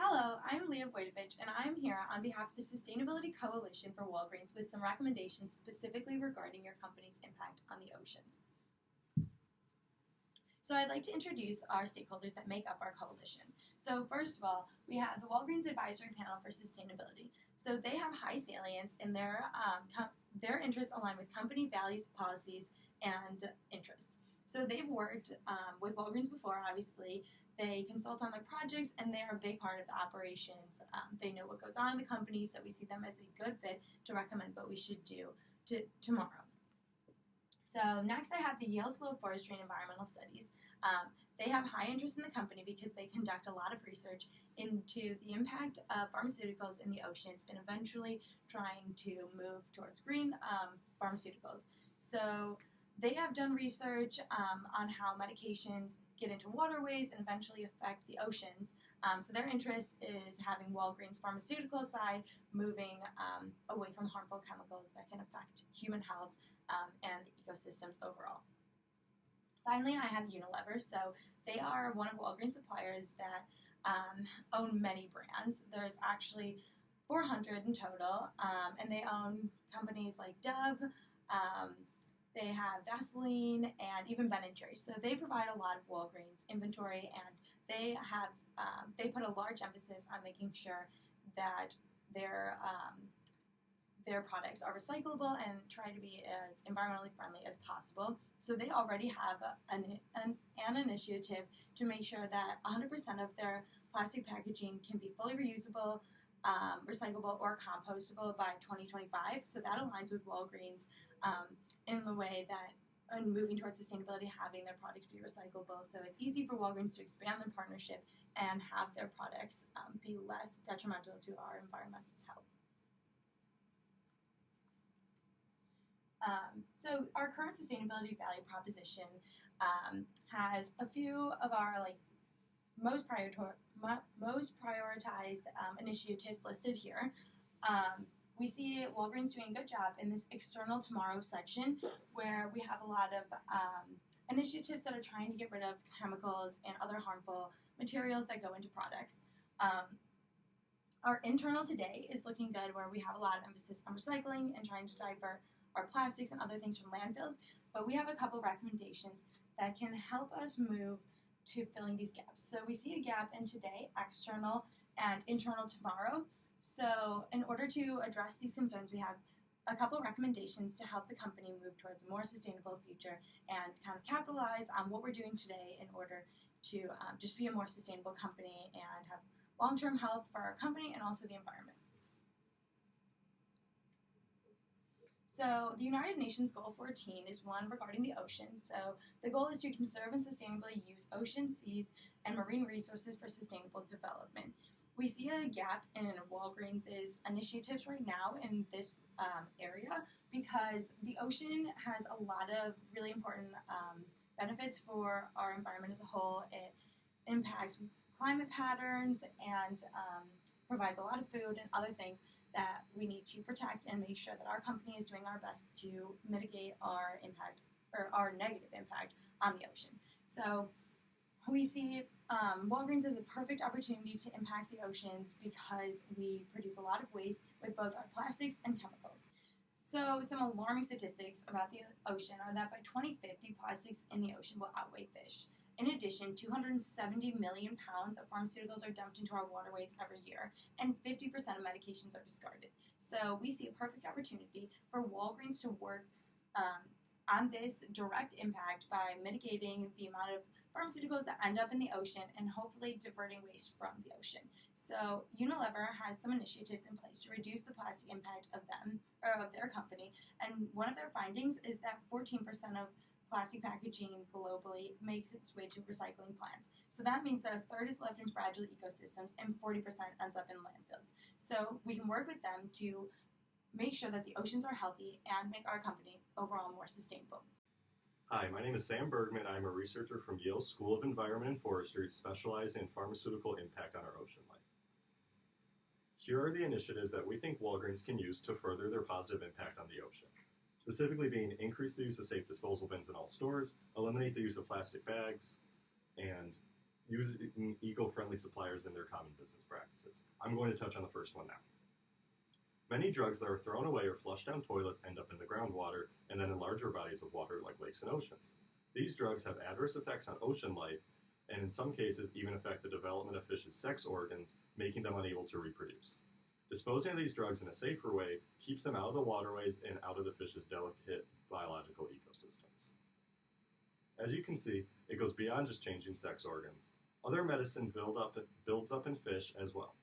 Hello, I'm Leah Voidovich, and I'm here on behalf of the Sustainability Coalition for Walgreens with some recommendations specifically regarding your company's impact on the oceans. So I'd like to introduce our stakeholders that make up our coalition. So first of all, we have the Walgreens Advisory Panel for Sustainability. So they have high salience in their interests align with company values, policies, and interests. So they've worked with Walgreens before, obviously. They consult on their projects, and they are a big part of the operations. They know what goes on in the company, so we see them as a good fit to recommend what we should do tomorrow. So next I have the Yale School of Forestry and Environmental Studies. They have high interest in the company because they conduct a lot of research into the impact of pharmaceuticals in the oceans and eventually trying to move towards green pharmaceuticals. So they have done research on how medications get into waterways and eventually affect the oceans. So their interest is having Walgreens' pharmaceutical side moving away from harmful chemicals that can affect human health and the ecosystems overall. Finally, I have Unilever. So they are one of Walgreens' suppliers that own many brands. There's actually 400 in total, and they own companies like Dove. They have Vaseline and even Ben & Jerry's. So they provide a lot of Walgreens inventory, and they put a large emphasis on making sure that their products are recyclable and try to be as environmentally friendly as possible. So they already have an initiative to make sure that 100% of their plastic packaging can be fully reusable, recyclable, or compostable by 2025. So that aligns with Walgreens in the way that, and moving towards sustainability, having their products be recyclable. So it's easy for Walgreens to expand their partnership and have their products be less detrimental to our environmental health. So our current sustainability value proposition has a few of our most prioritized initiatives listed here. We see Walgreens doing a good job in this External Tomorrow section, where we have a lot of initiatives that are trying to get rid of chemicals and other harmful materials that go into products. Our Internal Today is looking good, where we have a lot of emphasis on recycling and trying to divert our plastics and other things from landfills, but we have a couple recommendations that can help us move to filling these gaps. So we see a gap in Today, External, and Internal Tomorrow. So in order to address these concerns, we have a couple recommendations to help the company move towards a more sustainable future and kind of capitalize on what we're doing today in order to just be a more sustainable company and have long-term health for our company and also the environment. So the United Nations Goal 14 is one regarding the ocean. So the goal is to conserve and sustainably use ocean, seas, and marine resources for sustainable development. We see a gap in Walgreens' initiatives right now in this area because the ocean has a lot of really important benefits for our environment as a whole. It impacts climate patterns and provides a lot of food and other things that we need to protect and make sure that our company is doing our best to mitigate our impact or our negative impact on the ocean. So we see Walgreens as a perfect opportunity to impact the oceans because we produce a lot of waste with both our plastics and chemicals. So some alarming statistics about the ocean are that by 2050, plastics in the ocean will outweigh fish. In addition, 270 million pounds of pharmaceuticals are dumped into our waterways every year, and 50% of medications are discarded. So we see a perfect opportunity for Walgreens to work on this direct impact by mitigating the amount of pharmaceuticals that end up in the ocean and hopefully diverting waste from the ocean. So Unilever has some initiatives in place to reduce the plastic impact of their company, and one of their findings is that 14% of plastic packaging globally makes its way to recycling plants. So that means that a third is left in fragile ecosystems and 40% ends up in landfills. So we can work with them to make sure that the oceans are healthy and make our company overall more sustainable. Hi, my name is Sam Bergman. I'm a researcher from Yale School of Environment and Forestry, specializing in pharmaceutical impact on our ocean life. Here are the initiatives that we think Walgreens can use to further their positive impact on the ocean. Specifically being increase the use of safe disposal bins in all stores, eliminate the use of plastic bags, and using eco-friendly suppliers in their common business practices. I'm going to touch on the first one now. Many drugs that are thrown away or flushed down toilets end up in the groundwater and then in larger bodies of water like lakes and oceans. These drugs have adverse effects on ocean life and in some cases even affect the development of fish's sex organs, making them unable to reproduce. Disposing of these drugs in a safer way keeps them out of the waterways and out of the fish's delicate biological ecosystems. As you can see, it goes beyond just changing sex organs. Other medicine builds up in fish as well.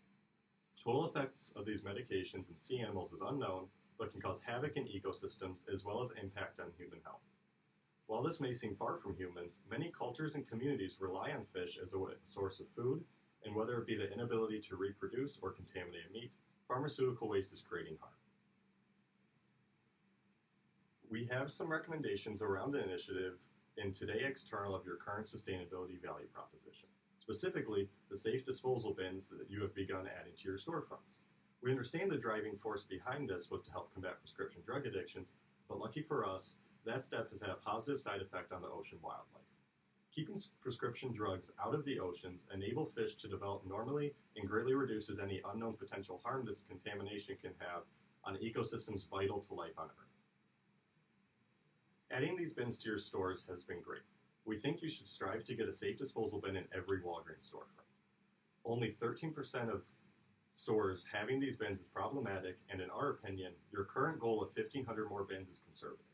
Total effects of these medications in sea animals is unknown, but can cause havoc in ecosystems as well as impact on human health. While this may seem far from humans, many cultures and communities rely on fish as a source of food, and whether it be the inability to reproduce or contaminate meat, pharmaceutical waste is creating harm. We have some recommendations around the initiative in Today External of your current sustainability value proposition. Specifically, the safe disposal bins that you have begun adding to your storefronts. We understand the driving force behind this was to help combat prescription drug addictions, but lucky for us, that step has had a positive side effect on the ocean wildlife. Keeping prescription drugs out of the oceans enable fish to develop normally and greatly reduces any unknown potential harm this contamination can have on ecosystems vital to life on Earth. Adding these bins to your stores has been great. We think you should strive to get a safe disposal bin in every Walgreens storefront. Only 13% of stores having these bins is problematic, and in our opinion, your current goal of 1,500 more bins is conservative.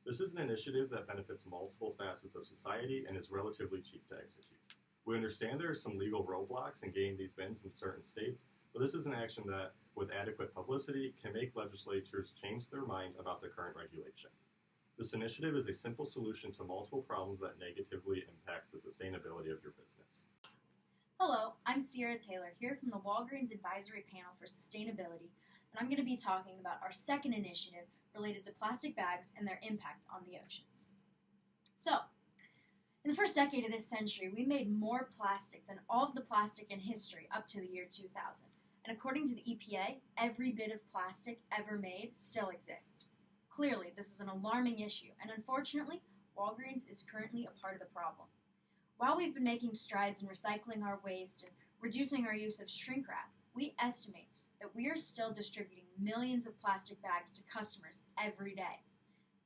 This is an initiative that benefits multiple facets of society and is relatively cheap to execute. We understand there are some legal roadblocks in getting these bins in certain states, but this is an action that, with adequate publicity, can make legislatures change their mind about the current regulation. This initiative is a simple solution to multiple problems that negatively impacts the sustainability of your business. Hello, I'm Sierra Taylor here from the Walgreens Advisory Panel for Sustainability, and I'm going to be talking about our second initiative related to plastic bags and their impact on the oceans. So, in the first decade of this century, we made more plastic than all of the plastic in history up to the year 2000. And according to the EPA, every bit of plastic ever made still exists. Clearly, this is an alarming issue, and unfortunately, Walgreens is currently a part of the problem. While we've been making strides in recycling our waste and reducing our use of shrink wrap, we estimate that we are still distributing millions of plastic bags to customers every day.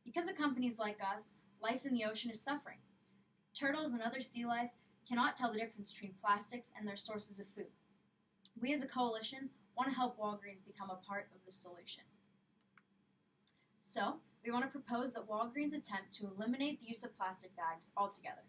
Because of companies like us, life in the ocean is suffering. Turtles and other sea life cannot tell the difference between plastics and their sources of food. We as a coalition want to help Walgreens become a part of the solution. So, we want to propose that Walgreens attempt to eliminate the use of plastic bags altogether.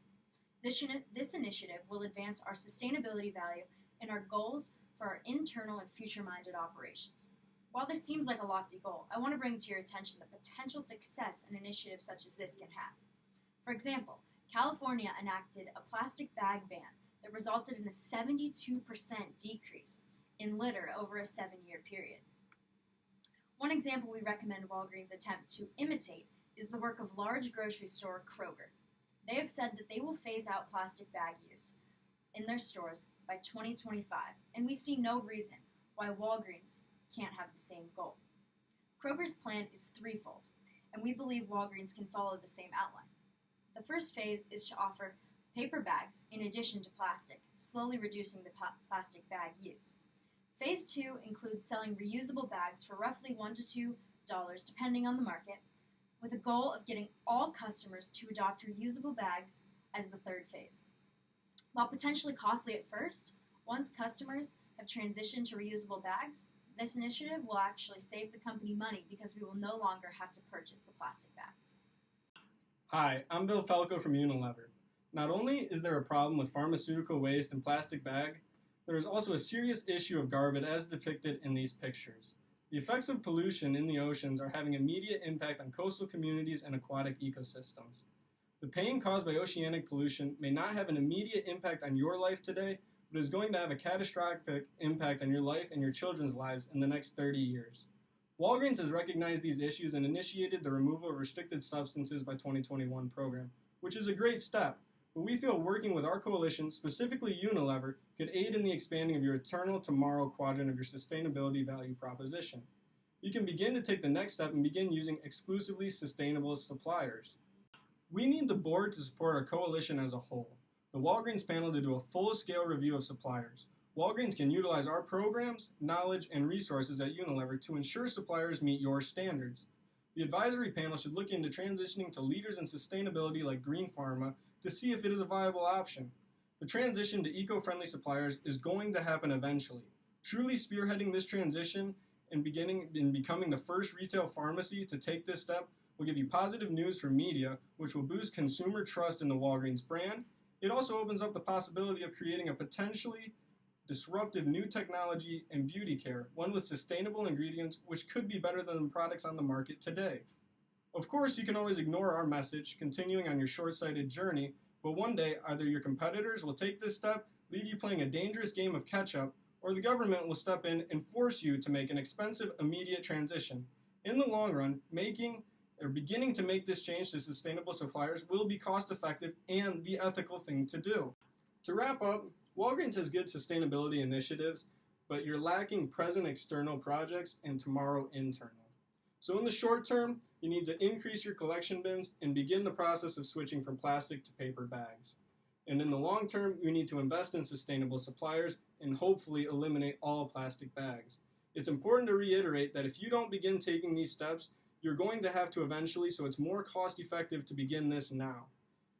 This initiative will advance our sustainability value and our goals for our internal and future-minded operations. While this seems like a lofty goal, I want to bring to your attention the potential success an initiative such as this can have. For example, California enacted a plastic bag ban that resulted in a 72% decrease in litter over a 7-year period. One example we recommend Walgreens attempt to imitate is the work of large grocery store Kroger. They have said that they will phase out plastic bag use in their stores by 2025, and we see no reason why Walgreens can't have the same goal. Kroger's plan is threefold, and we believe Walgreens can follow the same outline. The first phase is to offer paper bags in addition to plastic, slowly reducing the plastic bag use. Phase 2 includes selling reusable bags for roughly $1 to $2, depending on the market, with a goal of getting all customers to adopt reusable bags as the third phase. While potentially costly at first, once customers have transitioned to reusable bags, this initiative will actually save the company money because we will no longer have to purchase the plastic bags. Hi, I'm Bill Falco from Unilever. Not only is there a problem with pharmaceutical waste and plastic bag, there is also a serious issue of garbage as depicted in these pictures. The effects of pollution in the oceans are having immediate impact on coastal communities and aquatic ecosystems. The pain caused by oceanic pollution may not have an immediate impact on your life today, but is going to have a catastrophic impact on your life and your children's lives in the next 30 years. Walgreens has recognized these issues and initiated the removal of restricted substances by 2021 program, which is a great step, but we feel working with our coalition, specifically Unilever, could aid in the expanding of your Eternal Tomorrow quadrant of your sustainability value proposition. You can begin to take the next step and begin using exclusively sustainable suppliers. We need the board to support our coalition as a whole. the Walgreens panel to do a full-scale review of suppliers. Walgreens can utilize our programs, knowledge, and resources at Unilever to ensure suppliers meet your standards. The advisory panel should look into transitioning to leaders in sustainability like green pharma to see if it is a viable option. The transition to eco-friendly suppliers is going to happen eventually. Truly spearheading this transition and becoming the first retail pharmacy to take this step will give you positive news for media, which will boost consumer trust in the Walgreens brand. It also opens up the possibility of creating a potentially disruptive new technology in beauty care, one with sustainable ingredients which could be better than the products on the market today. Of course, you can always ignore our message, continuing on your short-sighted journey, but one day either your competitors will take this step, leave you playing a dangerous game of catch-up, or the government will step in and force you to make an expensive, immediate transition. In the long run, beginning to make this change to sustainable suppliers will be cost-effective and the ethical thing to do. To wrap up, Walgreens has good sustainability initiatives, but you're lacking present external projects and tomorrow internal. So in the short term, you need to increase your collection bins and begin the process of switching from plastic to paper bags. And in the long term, you need to invest in sustainable suppliers and hopefully eliminate all plastic bags. It's important to reiterate that if you don't begin taking these steps, you're going to have to eventually, so it's more cost effective to begin this now.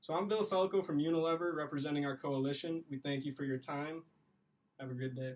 So I'm Bill Felco from Unilever, representing our coalition. We thank you for your time. Have a good day.